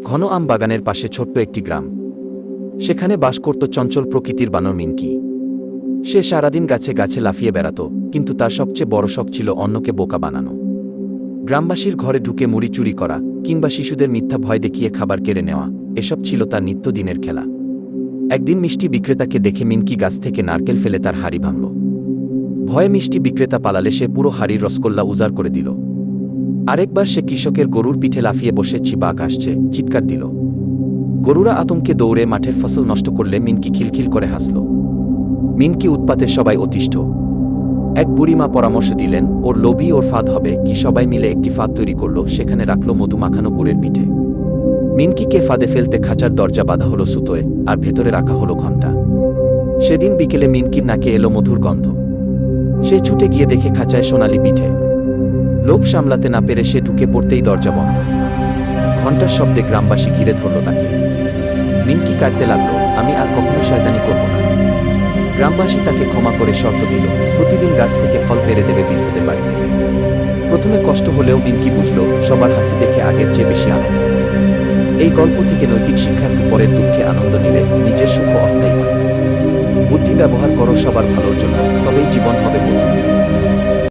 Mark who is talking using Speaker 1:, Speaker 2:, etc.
Speaker 1: ঘন আম বাগানের পাশে ছোট্ট একটি গ্রাম। সেখানে বাস করত চঞ্চল প্রকৃতির বানর মিনকি। সে সারাদিন গাছে গাছে লাফিয়ে বেড়াত, কিন্তু তার সবচেয়ে বড় শখ ছিল অন্যকে বোকা বানানো। গ্রামবাসীর ঘরে ঢুকে মুড়ি চুরি করা কিংবা শিশুদের মিথ্যা ভয় দেখিয়ে খাবার কেড়ে নেওয়া, এসব ছিল তার নিত্যদিনের খেলা। একদিন মিষ্টি বিক্রেতাকে দেখে মিনকি গাছ থেকে নারকেল ফেলে তার হাড়ি ভাঙল। ভয়ে মিষ্টি বিক্রেতা পালালে সে পুরো হাড়ির রসগোল্লা উজাড় করে দিল। আরেকবার সে কৃষকের গরুর পিঠে লাফিয়ে বসে বাঘ আসছে চিৎকার দিল। গরুরা আতঙ্কে দৌড়ে মাঠের ফসল নষ্ট করলে মিনকি খিলখিল করে হাসল। মিনকি উৎপাতে সবাই অতিষ্ঠ। এক বুড়িমা পরামর্শ দিলেন, ওর লোভী ওর ফাঁদ হবে কি। সবাই মিলে একটি ফাঁদ তৈরি করল, সেখানে রাখল মধু মাখানো গুড়ের পিঠে। মিনকিকে ফাঁদে ফেলতে খাঁচার দরজা বাঁধা হলো সুতোয়, আর ভেতরে রাখা হলো ঘণ্টা। সেদিন বিকেলে মিনকির নাকে এলো মধুর গন্ধ। সে ছুটে গিয়ে দেখে খাঁচায় সোনালি পিঠে। লোভ সামলাতে না পেরে সে ঢুকে পড়তেই দরজা বন্ধ। ঘণ্টার শব্দে গ্রামবাসী ঘিরে ধরল তাকে। মিনকি কাঁদতে লাগল, আমি আর কখনো শয়তানি করব না। গ্রামবাসী তাকে ক্ষমা করে শর্ত দিল, প্রতিদিন গাছ থেকে ফল পেড়ে দেবে বিদ্যুতের বাড়িতে। প্রথমে কষ্ট হলেও মিনকি বুঝল, সবার হাসি দেখে আগের চেয়ে বেশি আনন্দ। এই গল্প থেকে নৈতিক শিক্ষা, পরের দুঃখে আনন্দ নিলে নিজের সুখ অস্থায়ী হয়। বুদ্ধি ব্যবহার করো সবার ভালোর জন্য, তবেই জীবন হবে মধুর।